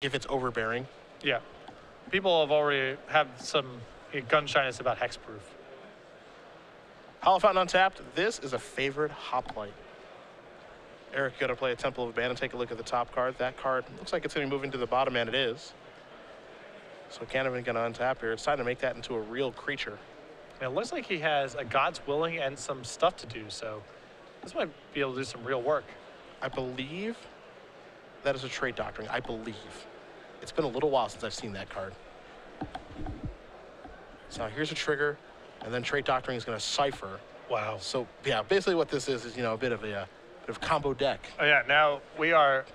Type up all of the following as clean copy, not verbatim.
if it's overbearing. Yeah. People have already had some gun shyness about hexproof. Hollow Fountain untapped. This is a favorite hoplite. Erik going to play a Temple of Abandon. Take a look at the top card. That card looks like it's going to be moving to the bottom, and it is. So Canavan going to untap here. It's time to make that into a real creature. And it looks like he has a God's Willing and some stuff to do, so this might be able to do some real work. I believe that is a Trait Doctrine. I believe. It's been a little while since I've seen that card. So here's a trigger, and then Trait Doctrine is going to cipher. Wow. So yeah, basically what this is you know a bit of combo deck. Oh yeah, now we are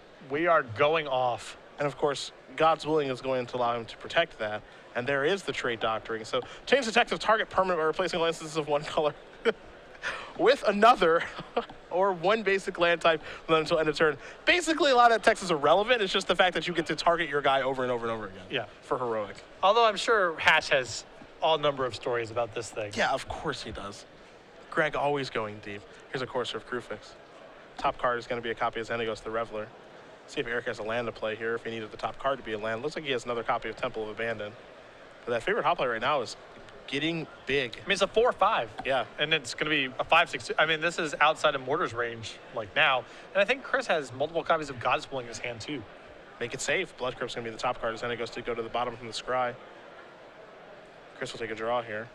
going off. And of course, God's Willing is going to allow him to protect that. And there is the Trait Doctrine. So change the text of target permanent by replacing all instances of one color with another or one basic land type until end of turn. Basically, a lot of that text is irrelevant. It's just the fact that you get to target your guy over and over and over again. Yeah. For heroic. Although I'm sure Hatch has all number of stories about this thing. Yeah, of course he does. Greg always going deep. Here's a Courser of Crufix. Top card is going to be a copy of Xenagos the Reveler. See if Erik has a land to play here, if he needed the top card to be a land. Looks like he has another copy of Temple of Abandon. But that favorite hoplite right now is getting big. I mean, it's a 4/5. Yeah. And it's going to be a 5/6. I mean, this is outside of Mortar's range, like now. And I think Chris has multiple copies of God's Willing in his hand, too. Make it safe. Blood Crypt's going to be the top card. Xenagos to go to the bottom from the scry. Chris will take a draw here.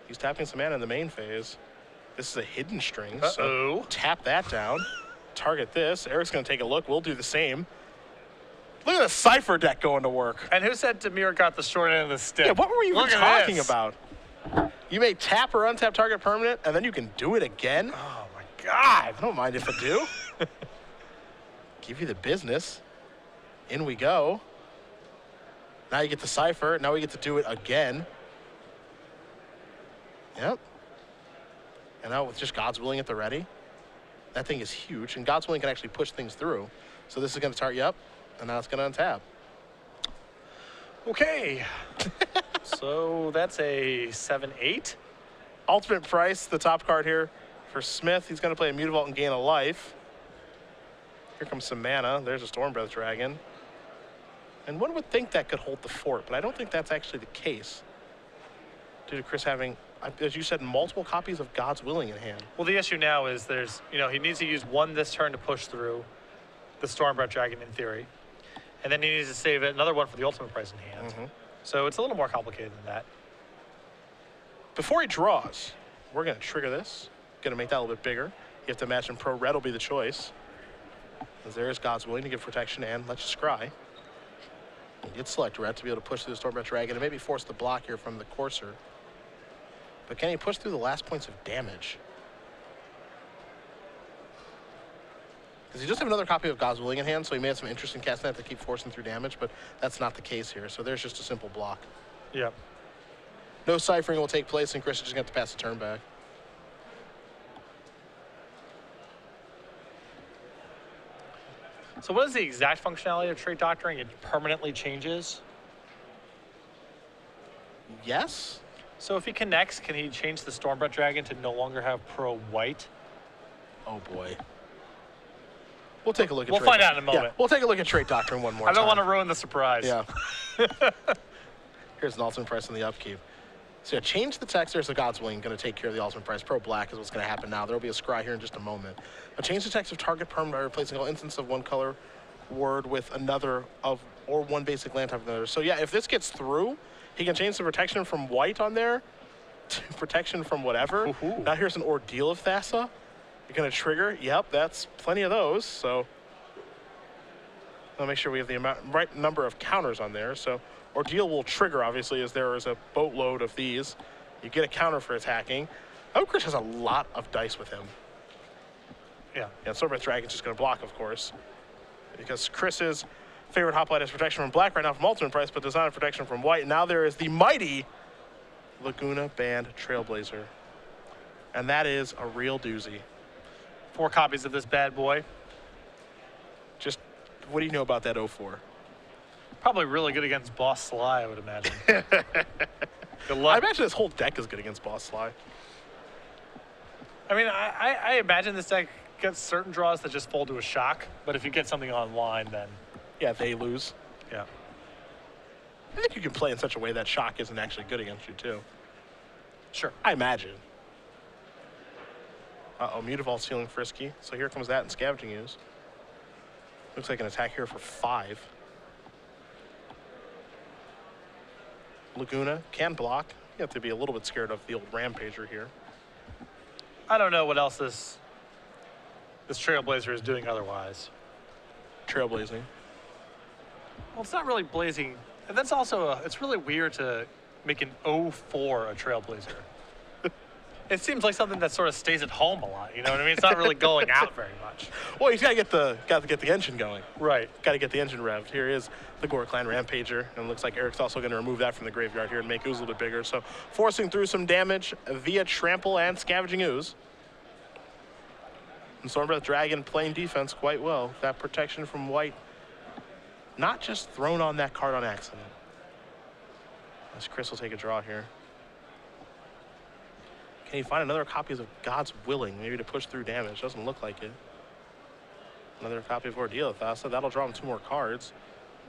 He's tapping some mana in the main phase. This is a hidden string, so tap that down. Target this. Erik's going to take a look. We'll do the same. Look at the Cypher deck going to work. And who said Demir got the short end of the stick? Yeah, what were you even talking about? You may tap or untap target permanent, and then you can do it again? Oh, my God. I don't mind if I do. Give you the business. In we go. Now you get the Cypher. Now we get to do it again. Yep. And now with just God's Willing at the ready, that thing is huge. And God's Willing can actually push things through. So this is going to target, yep. And now it's going to untap. Okay. So that's a 7/8. Ultimate price, the top card here for Smith. He's going to play a Mutavault and gain a life. Here comes some mana. There's a Stormbreath Dragon. And one would think that could hold the fort, but I don't think that's actually the case. Due to Chris having, as you said, multiple copies of God's Willing in hand. Well, the issue now is he needs to use one this turn to push through the Stormbreath Dragon in theory. And then he needs to save another one for the ultimate price in hand. So it's a little more complicated than that. Before he draws, we're going to trigger this. Going to make that a little bit bigger. You have to imagine Pro Red will be the choice. As there is God's Willing to give protection and let you scry. You get select red to be able to push through the Stormbreath Dragon and maybe force the block here from the Courser. But can he push through the last points of damage? Because he does have another copy of God's Willing in hand, so he may have some interest in casting that to keep forcing through damage, but that's not the case here. So there's just a simple block. Yeah. No ciphering will take place, and Chris is just going to have to pass the turn back. So what is the exact functionality of Trait Doctrine? It permanently changes? Yes. So if he connects, can he change the Stormbreath Dragon to no longer have Pro White? Oh, boy. We'll take a look at We'll find out in a moment. Yeah, we'll take a look at Trait Doctrine one more time. I don't want to ruin the surprise. Yeah. Here's an ultimate price on the upkeep. So yeah, change the text. There's the God's Willing going to take care of the ultimate price. Pro Black is what's going to happen now. There will be a scry here in just a moment. But change the text of target permanent by replacing all instances of one color word with another or one basic land type of another. So yeah, if this gets through, he can change the protection from white on there to protection from whatever. Now here's an Ordeal of Thassa. You're going to trigger. Yep, that's plenty of those. So I'll make sure we have the right number of counters on there. So Ordeal will trigger, obviously, as there is a boatload of these. You get a counter for attacking. Chris has a lot of dice with him. Yeah. Yeah, Stormbreath Dragon's just going to block, of course. Because Chris's favorite hoplite is protection from black right now from ultimate price, but does not have protection from white. Now there is the mighty Laguna Band Trailblazer. And that is a real doozy. 4 copies of this bad boy. Just, what do you know about that 04? Probably really good against Boss Sly, I would imagine. Good luck. I imagine this whole deck is good against Boss Sly. I mean, I imagine this deck get certain draws that just fold to a shock, but if you get something online, then Yeah, they lose. yeah. I think you can play in such a way that shock isn't actually good against you, too. Sure. I imagine. Uh-oh, Mutavault's feeling frisky. So here comes that and Scavenging Ooze. Looks like an attack here for 5. Laguna can block. You have to be a little bit scared of the old Rampager here. I don't know what else this Trailblazer is doing otherwise. Trailblazing. Well, it's not really blazing. And that's also, it's really weird to make an 0-4 a Trailblazer. It seems like something that sort of stays at home a lot, you know what I mean? It's not really going out very much. Well, he's got to get the engine going. Right. Got to get the engine revved. Here is the GWOR Clan Rampager, and it looks like Erik's also going to remove that from the graveyard here and make Ooze a little bit bigger. So forcing through some damage via Trample and Scavenging Ooze. And Stormbreath Dragon playing defense quite well. That protection from white, not just thrown on that card on accident. As Chris will take a draw here. Can he find another copy of God's Willing, maybe to push through damage? Doesn't look like it. Another copy of Ordeal of Thassa. That'll draw him 2 more cards.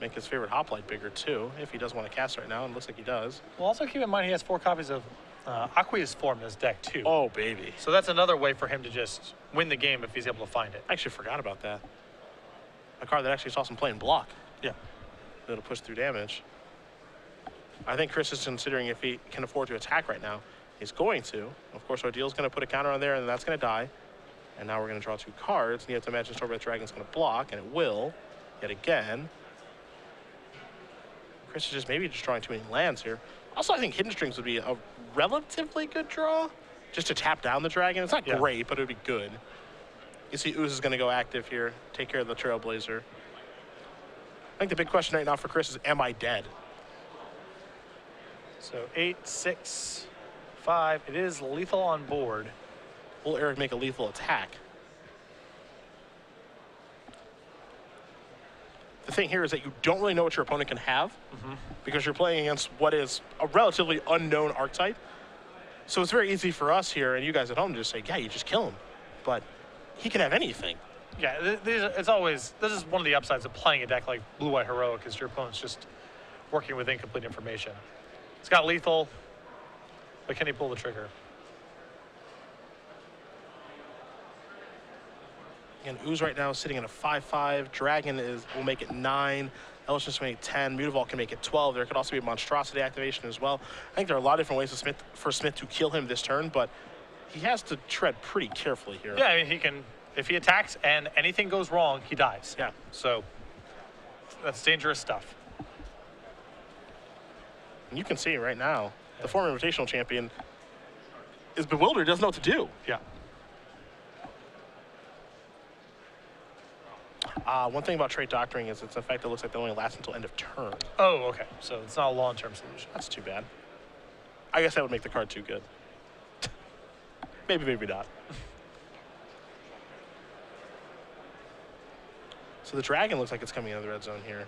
Make his favorite Hoplite bigger, too, if he does want to cast right now, and it looks like he does. Well, also keep in mind he has 4 copies of Aqueous Form in his deck, too. Oh, baby. So that's another way for him to just win the game if he's able to find it. I actually forgot about that. A card that actually saw some play and block. Yeah. It'll push through damage. I think Chris is considering if he can afford to attack right now. He's going to. Of course, Ordeal's going to put a counter on there, and that's going to die. And now we're going to draw 2 cards, and you have to imagine Stormbreath Dragon's going to block, and it will, yet again. Chris is just maybe just drawing too many lands here. Also, I think Hidden Strings would be a relatively good draw, just to tap down the dragon. It's not great, but it would be good. You see Ooze is going to go active here, take care of the Trailblazer. I think the big question right now for Chris is, am I dead? So 8, 6, 5. It is lethal on board. Will Erik make a lethal attack? The thing here is that you don't really know what your opponent can have because you're playing against what is a relatively unknown archetype. So it's very easy for us here and you guys at home to just say, yeah, you just kill him. But he can have anything. Yeah, this is one of the upsides of playing a deck like Blue-White Heroic is your opponent's just working with incomplete information. It's got lethal, but can he pull the trigger? And Ooze right now is sitting at a 5/5. Dragon will make it 9. Eldritch will make it 10. Mutavault can make it 12. There could also be a Monstrosity activation as well. I think there are a lot of different ways for Smith to kill him this turn, but he has to tread pretty carefully here. Yeah, I mean, he can, if he attacks and anything goes wrong, he dies. Yeah. So that's dangerous stuff. And you can see right now, the former Invitational champion is bewildered, doesn't know what to do. Yeah. One thing about Trait Doctoring is it's in fact it looks like they only last until end of turn. Oh, okay. So it's not a long-term solution. That's too bad. I guess that would make the card too good. Maybe, maybe not. So the dragon looks like it's coming out of the red zone here.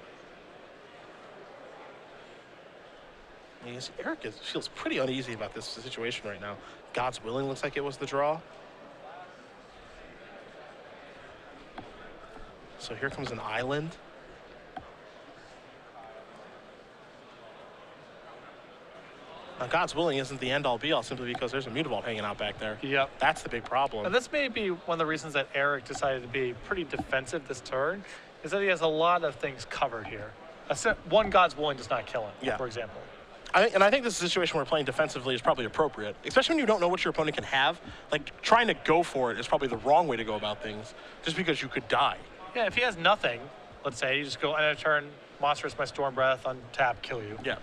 And you see Erik feels pretty uneasy about this situation right now. God's Willing looks like it was the draw. So here comes an island. Now, God's Willing isn't the end-all be-all simply because there's a Mutavault hanging out back there. Yep. That's the big problem. And this may be one of the reasons that Erik decided to be pretty defensive this turn, is that he has a lot of things covered here. One God's Willing does not kill him, for example. I think this is a situation where playing defensively is probably appropriate, especially when you don't know what your opponent can have. Like, trying to go for it is probably the wrong way to go about things, just because you could die. Yeah, if he has nothing, let's say, you just go, end of turn, Monstrous by Storm Breath, untap, kill you. Yeah.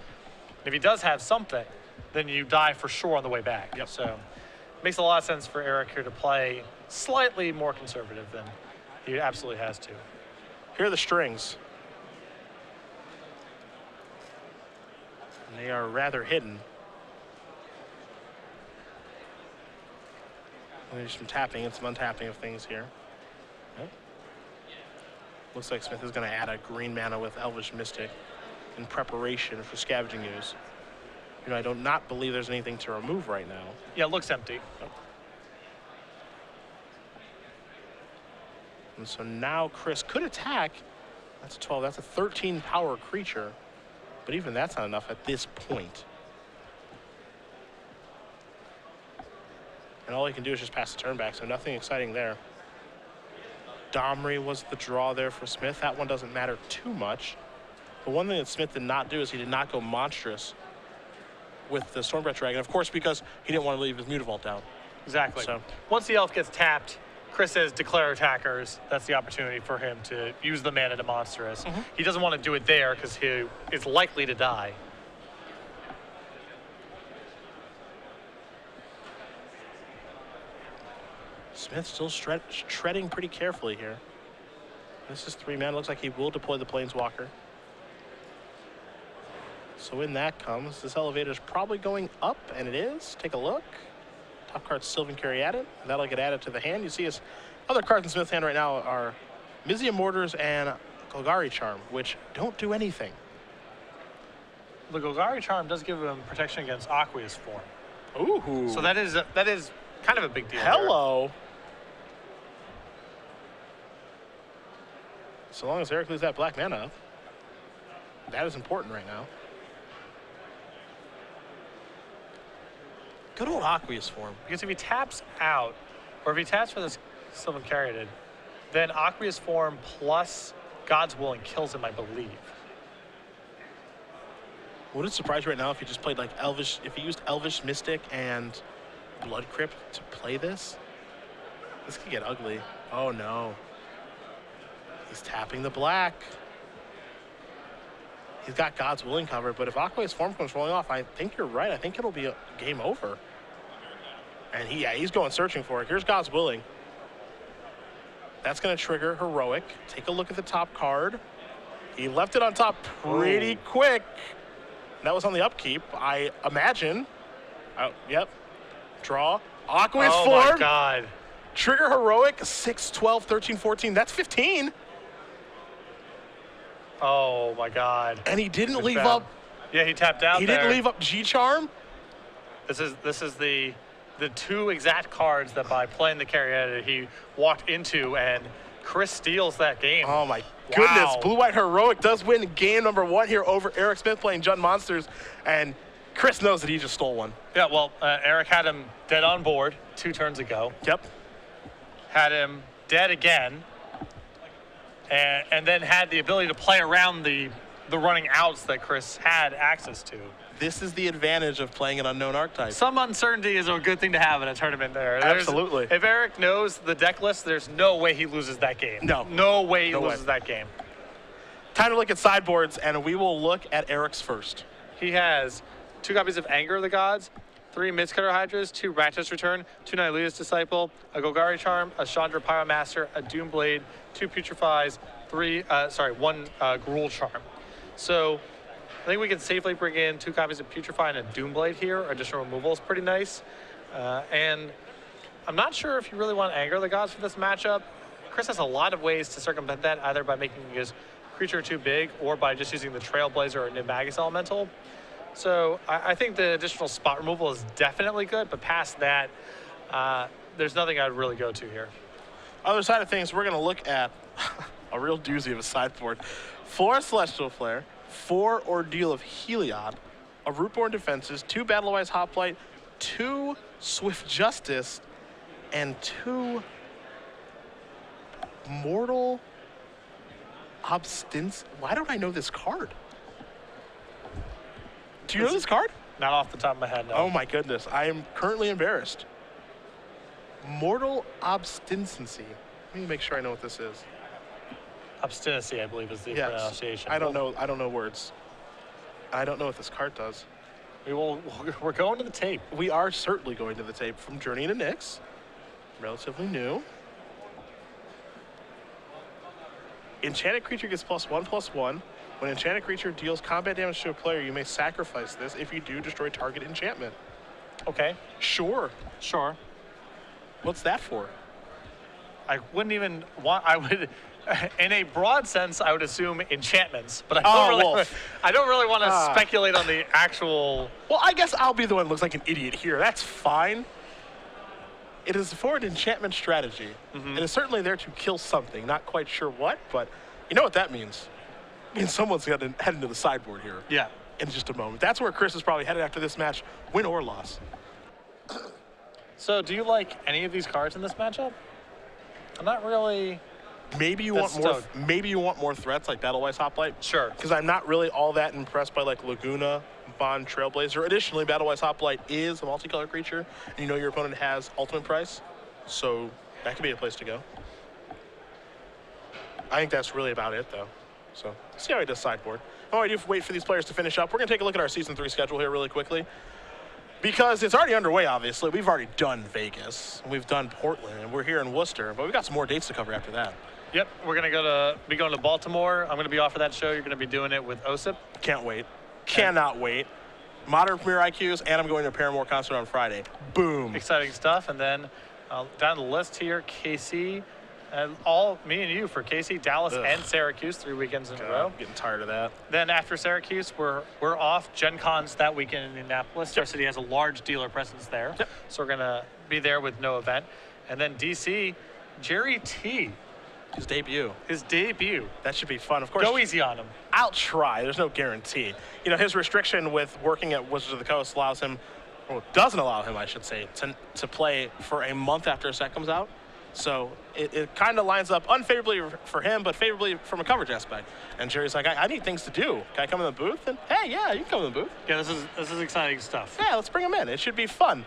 If he does have something, then you die for sure on the way back. Yep. So it makes a lot of sense for Erik here to play slightly more conservative than he absolutely has to. Here are the strings. And they are rather hidden. And there's some tapping and some untapping of things here. Okay. Looks like Smith is going to add a green mana with Elvish Mystic in preparation for Scavenging Ooze. You know, I do not believe there's anything to remove right now. Yeah, it looks empty. And so now Chris could attack. That's a 12. That's a 13 power creature. But even that's not enough at this point. And all he can do is just pass the turn back, so nothing exciting there. Domri was the draw there for Smith. That one doesn't matter too much. But one thing that Smith did not do is he did not go monstrous with the Stormbreath Dragon. Of course, because he didn't want to leave his Mutavault down. Exactly. So once the elf gets tapped, Chris says declare attackers. That's the opportunity for him to use the mana to monstrous. He doesn't want to do it there because he is likely to die. Smith still treading pretty carefully here. This is 3 mana. Looks like he will deploy the Planeswalker. So in that comes, this elevator is probably going up, and it is. Take a look. Top card Sylvan Caryatid. That'll get added to the hand. You see his other cards in Smith's hand right now are Mizzium Mortars and Golgari Charm, which don't do anything. The Golgari Charm does give him protection against Aqueous Form. Ooh. So that is kind of a big deal. Hello. So long as Erik leaves that black mana up, that is important right now. Good old Aqueous Form. Because if he taps out, or if he taps for this Sylvan Caryatid, then Aqueous Form plus God's Willing kills him, I believe. Would it surprise you right now if he just played like Elvish, if he used Elvish Mystic and Blood Crypt to play this? This could get ugly. Oh no. He's tapping the black. He's got God's Willing covered, but if Aqueous Form comes rolling off, I think you're right. I think it'll be a game over. And he's going searching for it. Here's God's Willing. That's going to trigger Heroic. Take a look at the top card. He left it on top pretty quick. That was on the upkeep, I imagine. Oh, yep. Draw. Aqueous Form. Oh my God. Trigger Heroic. 6, 12, 13, 14. That's 15. Oh my God. And he didn't leave up. Yeah, he tapped out. He didn't leave up G-Charm. This is the 2 exact cards that by playing the Caryatid he walked into, and Chris steals that game. Oh my goodness. Blue-White Heroic does win game number 1 here over Erik Smith playing Jund Monsters, and Chris knows that he just stole one. Yeah, well, Erik had him dead on board 2 turns ago. Yep. Had him dead again, and then had the ability to play around the running outs that Chris had access to. This is the advantage of playing an unknown archetype. Some uncertainty is a good thing to have in a tournament there. Absolutely. If Erik knows the deck list, there's no way he loses that game. No. No way he loses that game. Time to look at sideboards, and we will look at Erik's first. He has 2 copies of Anger of the Gods, 3 Midcutter Hydras, 2 Rakdos Return, 2 Nylea's Disciple, a Golgari Charm, a Chandra Pyromaster, a Doomblade, 2 Putrefies, 1 Gruul Charm. So I think we can safely bring in 2 copies of Putrefy and a Doomblade here. Additional removal is pretty nice. And I'm not sure if you really want Anger of the Gods for this matchup. Chris has a lot of ways to circumvent that, either by making his creature too big or by just using the Trailblazer or Nimbagus Elemental. So I think the additional spot removal is definitely good, but past that, there's nothing I'd really go to here. Other side of things, we're going to look at a real doozy of a sideboard. 4 Celestial Flare, 4 Ordeal of Heliod, a Rootborn Defenses, 2 Battle-Wise Hoplite, 2 Swift Justice, and 2 Mortal Obstinance. Why don't I know this card? Do you know this card? Not off the top of my head, no. Oh my goodness, I am currently embarrassed. Mortal Obstinacy. Let me make sure I know what this is. Obstinacy, I believe, is the pronunciation. I don't know words. I don't know what this card does. We're going to the tape. We are certainly going to the tape from Journey to Nyx. Relatively new. Enchanted creature gets +1/+1. When an enchanted creature deals combat damage to a player, you may sacrifice this. If you do, destroy target enchantment. Okay. Sure. Sure. What's that for? I wouldn't even want, I would, in a broad sense, I would assume enchantments, but I don't really want to speculate on the actual. Well, I guess I'll be the one who looks like an idiot here. That's fine. It is for an enchantment strategy. It is certainly there to kill something. Not quite sure what, but you know what that means. It means someone's going to head into the sideboard here. Yeah. In just a moment. That's where Chris is probably headed after this match, win or loss. So do you like any of these cards in this matchup? I'm not really. Maybe you want more. Maybe you want more threats like Battlewise Hoplite. Sure. Because I'm not really all that impressed by like Laguna, Bond, Trailblazer. Additionally, Battlewise Hoplite is a multicolor creature, and you know your opponent has ultimate price, so that could be a place to go. I think that's really about it, though. So see how he does sideboard. While I do wait for these players to finish up, we're going to take a look at our Season 3 schedule here really quickly. Because it's already underway, obviously. We've already done Vegas, we've done Portland, and we're here in Worcester, but we've got some more dates to cover after that. Yep, we're going to be going to Baltimore. I'm going to be off for that show. You're going to be doing it with OSIP. Can't wait. Cannot wait. Modern Premier IQs, and I'm going to a Paramore concert on Friday. Boom. Exciting stuff. And then down the list here, KC, and all me and you for KC, Dallas, and Syracuse, 3 weekends in a row. I'm getting tired of that. Then after Syracuse, we're off. Gen Con's that weekend in Indianapolis. Star City has a large dealer presence there. So we're going to be there with no event. And then DC, Jerry T. His debut. His debut. That should be fun. Of course. Go easy on him. I'll try. There's no guarantee. You know, his restriction with working at Wizards of the Coast allows him, or doesn't allow him, I should say, to play for a month after a set comes out. So it kind of lines up unfavorably for him, but favorably from a coverage aspect. And Jerry's like, I need things to do. Can I come in the booth? And hey, yeah, you can come in the booth. Yeah, this is exciting stuff. Yeah, let's bring him in. It should be fun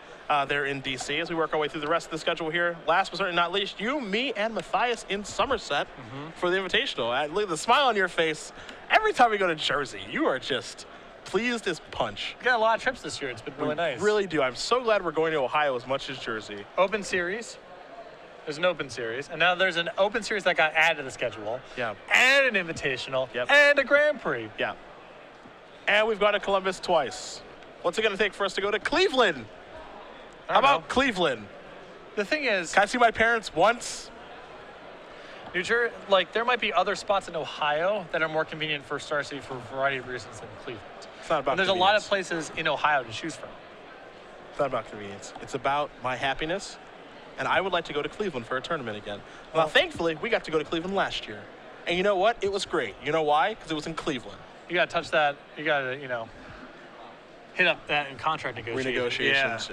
there in DC as we work our way through the rest of the schedule here. Last but certainly not least, you, me, and Matthias in Somerset for the Invitational. Look at the smile on your face. Every time we go to Jersey, you are just pleased as punch. We got a lot of trips this year. It's been really nice. Really do. I'm so glad we're going to Ohio as much as Jersey. Open Series. There's an Open Series, and now there's an Open Series that got added to the schedule. Yeah. And an Invitational. Yep. And a Grand Prix. Yeah. And we've gone to Columbus twice. What's it going to take for us to go to Cleveland? How about Cleveland? The thing is, can I see my parents once? New Jersey, like there might be other spots in Ohio that are more convenient for Star City for a variety of reasons than Cleveland. It's not about and there's a lot of places in Ohio to choose from. It's not about convenience. It's about my happiness. And I would like to go to Cleveland for a tournament again. Well, thankfully, we got to go to Cleveland last year. And you know what? It was great. You know why? Because it was in Cleveland. You got to touch that. You got to, hit up that in contract negotiations. Renegotiations.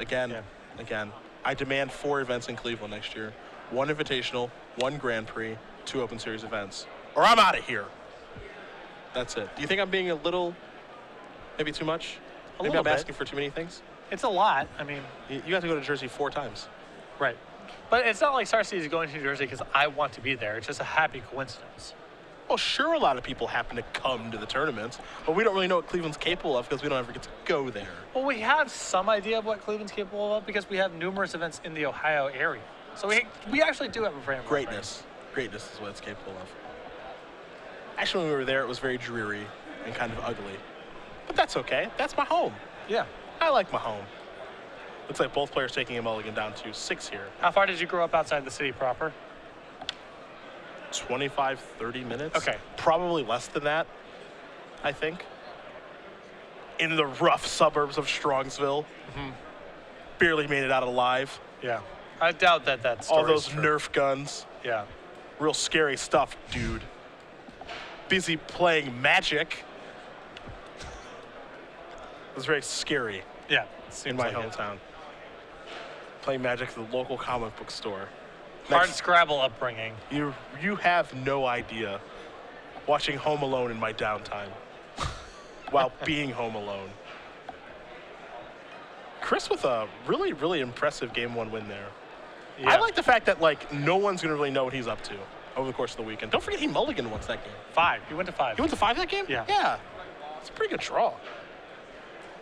Again. I demand 4 events in Cleveland next year. 1 Invitational, 1 Grand Prix, 2 Open Series events. Or I'm out of here. That's it. Do you think I'm being a little, maybe too much? Maybe I'm asking for too many things? It's a lot. I mean, you have to go to Jersey 4 times. Right. But it's not like Star City is going to New Jersey because I want to be there. It's just a happy coincidence. Well, sure, a lot of people happen to come to the tournaments, but we don't really know what Cleveland's capable of because we don't ever get to go there. Well, we have some idea of what Cleveland's capable of because we have numerous events in the Ohio area. So we actually do have a frame of reference. Greatness is what it's capable of. Actually, when we were there, it was very dreary and kind of ugly. But that's okay. That's my home. Yeah. I like my home. Looks like both players taking a mulligan down to 6 here. How far did you grow up outside the city proper? 25, 30 minutes. Okay. Probably less than that, I think. In the rough suburbs of Strongsville. Barely made it out alive. Yeah. I doubt that story all those Nerf guns. Yeah. Real scary stuff, dude. Busy playing Magic. It was very scary. Yeah. In my hometown. Playing Magic at the local comic book store. Hard Scrabble upbringing. You have no idea. Watching Home Alone in my downtime. While being home alone. Chris with a really, really impressive Game 1 win there. Yeah. I like the fact that, no one's going to really know what he's up to over the course of the weekend. Don't forget he mulliganed once that game. 5. He went to 5. He went to 5 that game? Yeah. Yeah. It's a pretty good draw.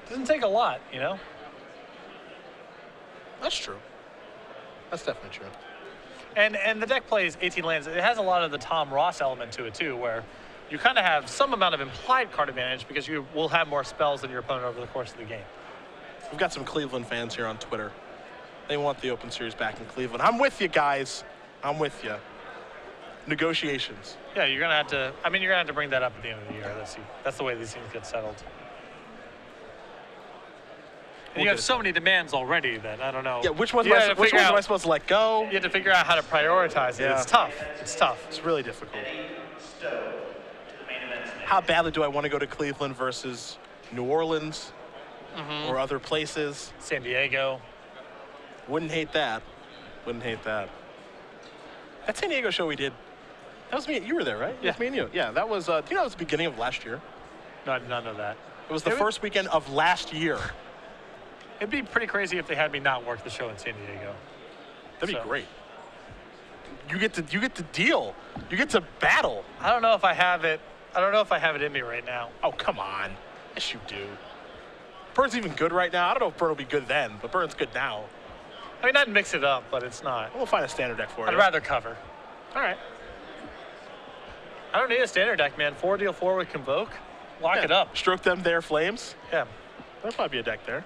Doesn't take a lot, That's true. That's definitely true. And the deck plays 18 lands. It has a lot of the Tom Ross element to it, too, where you kind of have some amount of implied card advantage because you will have more spells than your opponent over the course of the game. We've got some Cleveland fans here on Twitter. They want the Open Series back in Cleveland. I'm with you, guys. I'm with you. Negotiations. Yeah, you're going to have to, you're going to have to bring that up at the end of the year. That's the way these things get settled. And you have so many demands already that I don't know. Yeah, which ones am I supposed to let go? You have to figure out how to prioritize it. Yeah. It's tough. It's tough. It's really difficult. How badly do I want to go to Cleveland versus New Orleans or other places? San Diego. Wouldn't hate that. Wouldn't hate that. That San Diego show we did, that was me. You were there, right? Yeah. It was me and you. Yeah, that was, do you know it was the beginning of last year? No, I did not know that. It was the first weekend of last year. It'd be pretty crazy if they had me not work the show in San Diego. That'd be great. You get to deal. You get to battle. I don't know if I have it. I don't know if I have it in me right now. Oh, come on. Yes, you do. Burns even good right now. I don't know if Burn will be good then, but Burns good now. I mean, I'd mix it up, but it's not. We'll find a standard deck for you. I'd rather cover. All right. I don't need a standard deck, man. 4 deal 4 with Convoke. Lock it up. Stroke them, their flames. Yeah. There'll probably be a deck there.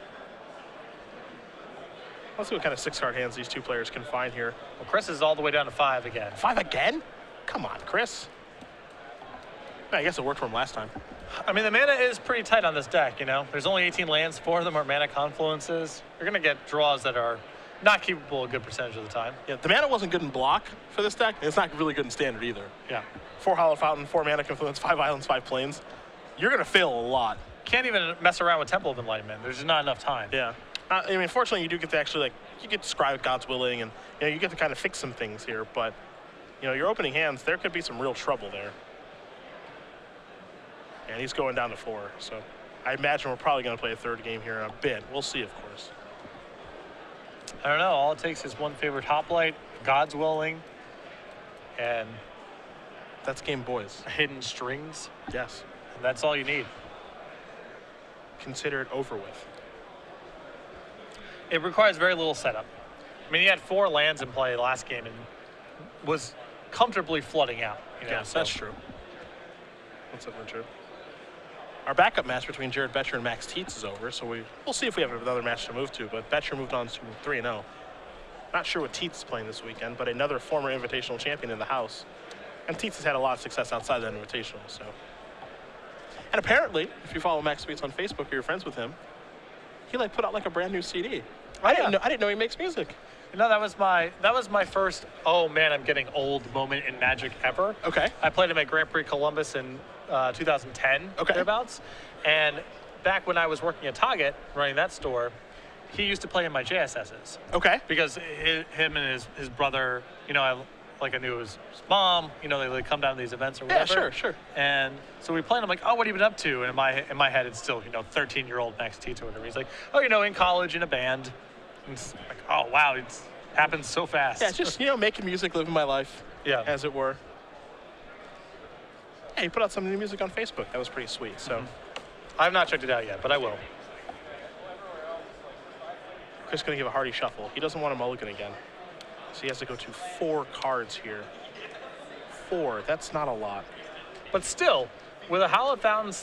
Let's see what kind of 6-card hands these two players can find here. Well, Chris is all the way down to 5 again. 5 again? Come on, Chris. I guess it worked for him last time. I mean, the mana is pretty tight on this deck, you know? There's only 18 lands, 4 of them are mana confluences. You're going to get draws that are not keepable a good percentage of the time. Yeah, the mana wasn't good in block for this deck, and it's not really good in standard either. Yeah. 4 Hollow Fountain, 4 mana confluence, 5 islands, 5 plains. You're going to fail a lot. Can't even mess around with Temple of Enlightenment. There's just not enough time. Yeah. I mean, fortunately, you do get to actually, like, you get to scry God's Willing, and, you know, you get to kind of fix some things here, but, you know, your opening hands, there could be some real trouble there. And he's going down to 4, so I imagine we're probably going to play a third game here in a bit. We'll see, of course. I don't know. All it takes is one favorite Hoplite, God's Willing, and that's Game Boys. Hidden Strings. Yes. And that's all you need. Consider it over with. It requires very little setup. I mean, he had 4 lands in play last game and was comfortably flooding out. You know, yeah, so. That's true. That's definitely true. Our backup match between Jared Betcher and Max Tietz is over, so we'll see if we have another match to move to, but Betcher moved on to 3-0. Not sure what Tietz is playing this weekend, but another former Invitational champion in the house. And Tietz has had a lot of success outside that Invitational, so. And apparently, if you follow Max Tweets on Facebook or you're friends with him, he put out a brand new CD. I didn't know he makes music. You know, that was my first, oh man, I'm getting old moment in Magic ever. Okay. I played him at Grand Prix Columbus in 2010, thereabouts. And back when I was working at Target, running that store, he used to play in my JSSs. Okay. Because him and his brother, you know, I knew his mom, you know, they come down to these events or whatever. Yeah, sure. And so we played, I'm like, oh, what have you been up to? And in my head, it's still, you know, 13-year-old Max Tietz or whatever. He's like, oh, you know, in college, in a band. And it's like, oh, wow, it's happens so fast. Yeah, it's just, you know, making music, living my life, as it were. Yeah, he put out some new music on Facebook. That was pretty sweet, so. I've not checked it out yet, but I will. Chris going to give a hearty shuffle. He doesn't want a mulligan again. So he has to go to 4 cards here. 4, that's not a lot. But still, with a Hollow Fountain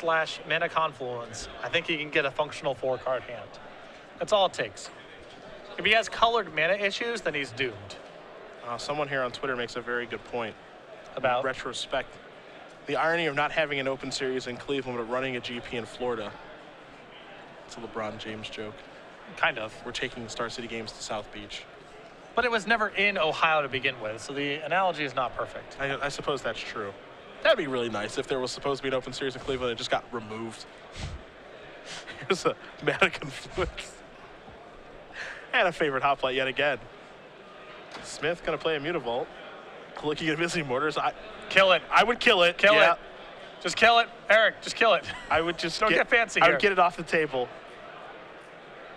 / Mana Confluence, I think he can get a functional 4-card hand. That's all it takes. If he has colored mana issues, then he's doomed. Someone here on Twitter makes a very good point. About? In retrospect. The irony of not having an open series in Cleveland but running a GP in Florida. It's a LeBron James joke. Kind of. We're taking Star City games to South Beach. But it was never in Ohio to begin with, so the analogy is not perfect. I suppose that's true. That'd be really nice if there was supposed to be an open series in Cleveland and it just got removed. Here's a Mana Confluence. And a favorite hoplite yet again. Smith gonna play a Mutavault. Looking at Missing Mortars. Kill it. I would kill it. Kill it. Just kill it. Eric, just kill it. I would just Don't get fancy here. I would get it off the table.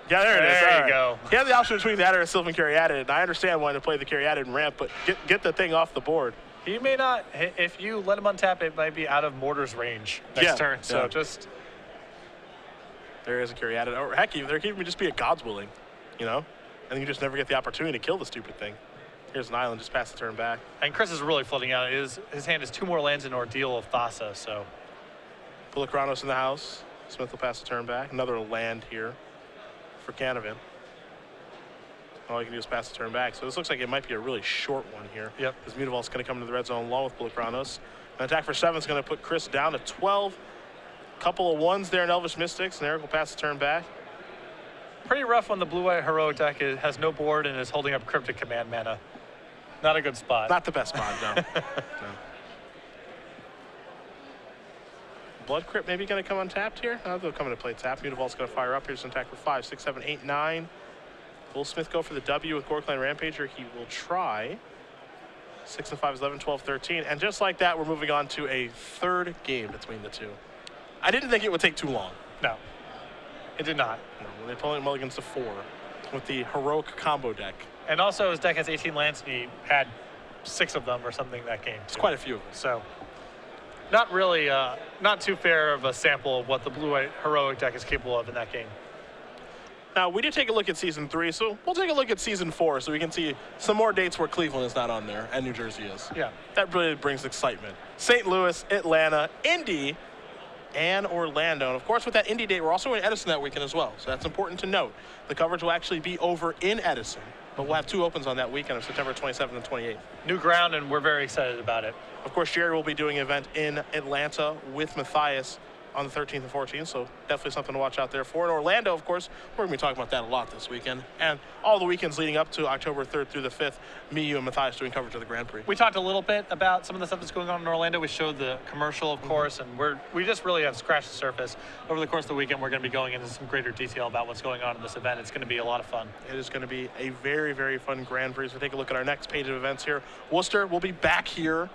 Yeah, there it is. There you go. He had the option between that or a Sylvan Caryatid, and I understand wanting to play the Caryatid and ramp, but get the thing off the board. He may not. If you let him untap, it might be out of Mortar's range next turn. So just. There is a Caryatid. Or heck, there could even just be a God's Willing, you know? And you just never get the opportunity to kill the stupid thing. Here's an island, just pass the turn back. And Chris is really flooding out. His hand is 2 more lands in Ordeal of Thassa, so. Pulakronos in the house. Smith will pass the turn back. Another land here for Canavan. All you can do is pass the turn back. So this looks like it might be a really short one here. Yep. Because Mutavault's going to come into the red zone along with Pulakronos. An attack for 7 is going to put Chris down to 12. Couple of 1s there in Elvish Mystics, and Erik will pass the turn back. Pretty rough when the blue-white heroic deck has no board and is holding up Cryptic Command mana. Not a good spot. Not the best spot, no. No. Blood Crypt maybe going to come untapped here. They'll come into play tap. Mutavault's going to fire up. Here's an attack for 5, 6, 7, 8, 9. Will Smith go for the W with Gorkline Rampager? He will try. 6 and 5 is 11, 12, 13. And just like that, we're moving on to a third game between the two. I didn't think it would take too long. No, it did not. No, the opponent mulligans to 4 with the heroic combo deck. And also, his deck has 18 lands, and he had 6 of them or something that game. It's quite a few of them. So, not really, not too fair of a sample of what the blue-white heroic deck is capable of in that game. Now, we did take a look at Season 3, so we'll take a look at Season 4 so we can see some more dates where Cleveland is not on there and New Jersey is. Yeah. That really brings excitement. St. Louis, Atlanta, Indy, and Orlando. And of course, with that Indy date, we're also in Edison that weekend as well. So that's important to note. The coverage will actually be over in Edison, but we'll have 2 opens on that weekend of September 27th and 28th. New ground, and we're very excited about it. Of course, Jerry will be doing an event in Atlanta with Matthias on the 13th and 14th, so definitely something to watch out there for. In Orlando, of course, we're going to be talking about that a lot this weekend. And all the weekends leading up to October 3rd through the 5th, me, you, and Matthias doing coverage of the Grand Prix. We talked a little bit about some of the stuff that's going on in Orlando. We showed the commercial, of course, and we just really have scratched the surface. Over the course of the weekend, we're going to be going into some greater detail about what's going on in this event. It's going to be a lot of fun. It is going to be a very, very fun Grand Prix. So take a look at our next page of events here. Worcester will be back here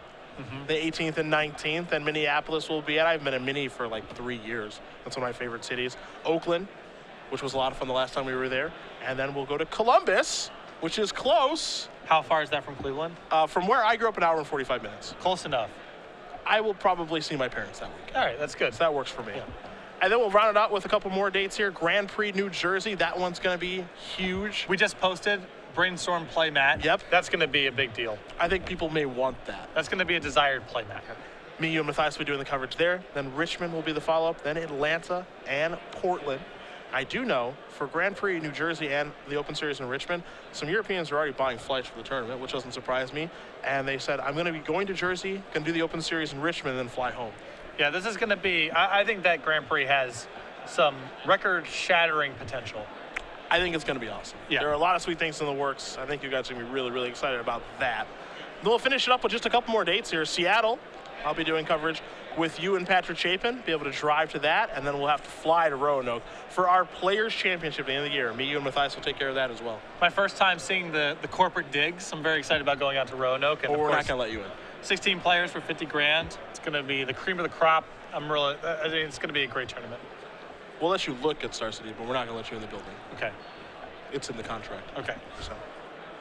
the 18th and 19th, and Minneapolis will be at. I've been in Minnie for like 3 years. That's one of my favorite cities. Oakland, which was a lot of fun the last time we were there. And then we'll go to Columbus, which is close. How far is that from Cleveland? From where I grew up, an hour and 45 minutes. Close enough. I will probably see my parents that week. All right, that's good. So that works for me. Yeah. And then we'll round it out with a couple more dates here. Grand Prix, New Jersey. That one's going to be huge. We just posted Brainstorm play mat. Yep. That's going to be a big deal. I think people may want that. That's going to be a desired play mat. Me, you, and Matthias will be doing the coverage there. Then Richmond will be the follow-up. Then Atlanta and Portland. I do know for Grand Prix, New Jersey, and the Open Series in Richmond, some Europeans are already buying flights for the tournament, which doesn't surprise me. And they said, I'm going to be going to Jersey, going to do the Open Series in Richmond, and then fly home. Yeah, this is going to be, I think that Grand Prix has some record-shattering potential. I think it's going to be awesome. Yeah. There are a lot of sweet things in the works. I think you guys are going to be really, really excited about that. Then we'll finish it up with just a couple more dates here. Seattle, I'll be doing coverage with you and Patrick Chapin, be able to drive to that, and then we'll have to fly to Roanoke for our Players' Championship at the end of the year. Me, you, and Matthias will take care of that as well. My first time seeing the corporate digs. I'm very excited about going out to Roanoke. And But we're not going to let you in. 16 players for 50 grand. It's going to be the cream of the crop. I think it's going to be a great tournament. We'll let you look at Star City, but we're not going to let you in the building. Okay. It's in the contract. Okay. So,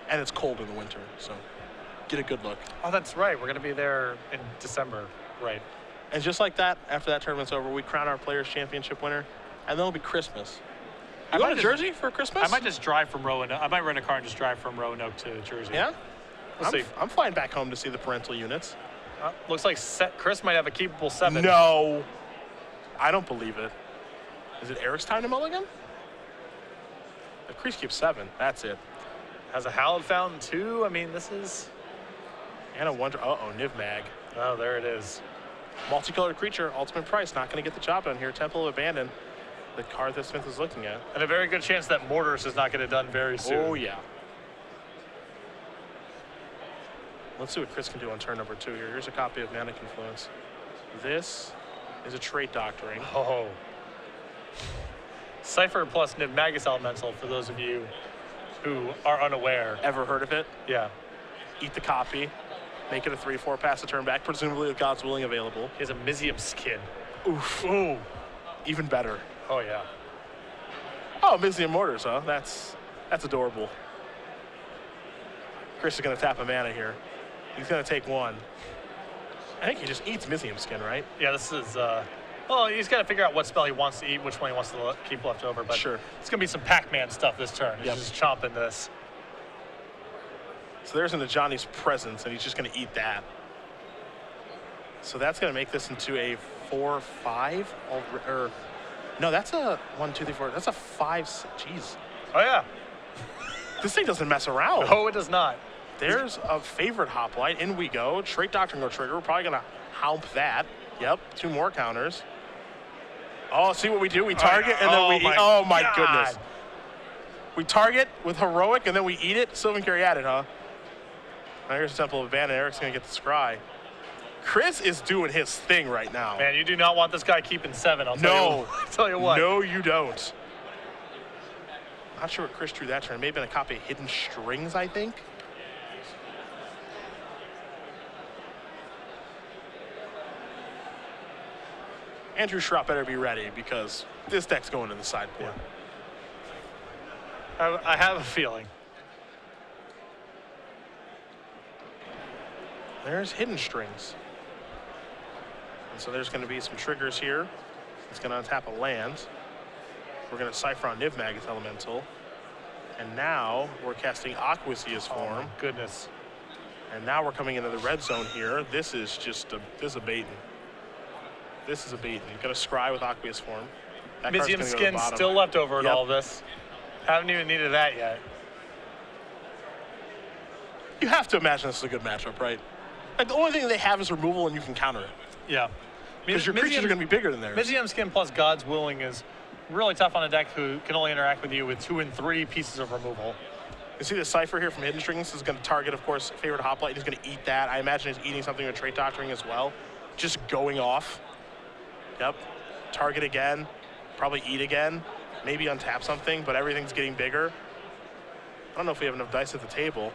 and it's cold in the winter, so get a good look. Oh, that's right. We're going to be there in December. Right. And just like that, after that tournament's over, we crown our Players' Championship winner, and then it'll be Christmas. You going to Jersey for Christmas? I might just drive from Roanoke. I might rent a car and just drive from Roanoke to Jersey. Yeah? We'll see. I'm flying back home to see the parental units. Looks like Chris might have a keepable 7. No. I don't believe it. Is it Eric's time to mulligan? If Chris keeps 7, that's it. Has a Hallowed Fountain too. I mean, this is... And a wonder. Uh-oh, Niv Mag. Oh, there it is. Multicolored creature, ultimate price. Not going to get the job done here. Temple of Abandon, the card that Smith is looking at. And a very good chance that Mortars is not going to done very soon. Oh, yeah. Let's see what Chris can do on turn number 2 here. Here's a copy of Mana Confluence. This is a trait doctoring. Oh. Cypher plus Niv Magus Elemental, for those of you who are unaware. Ever heard of it? Yeah. Eat the copy. Make it a 3/4, pass the turn back, presumably with God's Willing available. He has a Mizium skin. Oof. Ooh. Even better. Oh, yeah. Oh, Mizium Mortars, huh? That's adorable. Chris is going to tap a mana here. He's going to take 1. I think he just eats Mizium Skin, right? Yeah, this is... well, he's got to figure out what spell he wants to eat, which one he wants to keep left over. But sure. It's going to be some Pac-Man stuff this turn. He's just chomping this. So there's into Johnny's presence, and he's just going to eat that. So that's going to make this into a 4/5. Or no, that's a 1, 2, 3, 4. That's a 5. Jeez. Oh yeah. This thing doesn't mess around. No, it does not. There's a favorite hoplite. In we go. Trait Doctrine go trigger. We're probably going to hound that. Yep. 2 more counters. Oh, see what we do? We target and then we eat. Oh my goodness. We target with Heroic, and then we eat it. Sylvan Carry added, huh? Now here's Temple of Vanna. Eric's going to get the scry. Chris is doing his thing right now. Man, you do not want this guy keeping 7. I'll tell you what. No, you don't. Not sure what Chris drew that turn. Maybe been a copy of Hidden Strings, I think. Andrew Schropp better be ready because this deck's going to the sideboard. Yeah. I have a feeling. There's Hidden Strings. And so there's going to be some triggers here. It's going to untap a land. We're going to Cipher on Niv-Magus Elemental. And now we're casting Aquasea's Form. Oh my goodness. And now we're coming into the red zone here. This is just a baiting. This is a baiting. You've got to scry with Aqueous Form. Mizium Skin still left over in all this. Haven't even needed that yet. You have to imagine this is a good matchup, right? Like the only thing they have is removal, and you can counter it. Yeah. Because your creatures are going to be bigger than theirs. Mizium Skin plus God's Willing is really tough on a deck who can only interact with you with 2 and 3 pieces of removal. You see the Cipher here from Hidden Strings is going to target, of course, favorite Hoplite. He's going to eat that. I imagine he's eating something with Trait Doctoring as well. Just going off. Yep. Target again. Probably eat again. Maybe untap something, but everything's getting bigger. I don't know if we have enough dice at the table.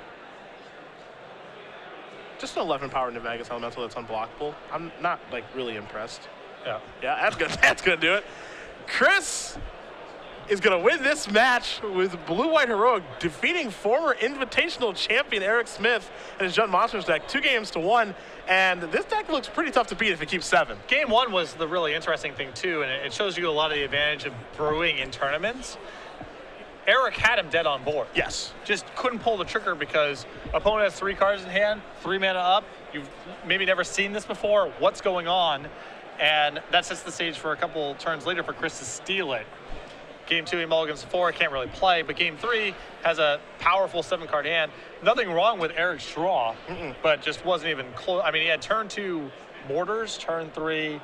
Just an 11 power Niv-Magus Elemental that's unblockable. I'm not, like, really impressed. Yeah. Yeah, that's good. That's going to do it. Chris is going to win this match with Blue-White Heroic, defeating former Invitational champion Erik Smith and his Jund Monsters deck 2-1. And this deck looks pretty tough to beat if it keeps 7. Game 1 was the really interesting thing, too, and it shows you a lot of the advantage of brewing in tournaments. Erik had him dead on board. Yes. Just couldn't pull the trigger because opponent has 3 cards in hand, 3 mana up. You've maybe never seen this before. What's going on? And that sets the stage for a couple turns later for Chris to steal it. Game 2, he mulligans 4, can't really play, but game 3 has a powerful 7-card hand. Nothing wrong with Eric's draw, but just wasn't even close. I mean, he had turn 2 Mortars, turn 3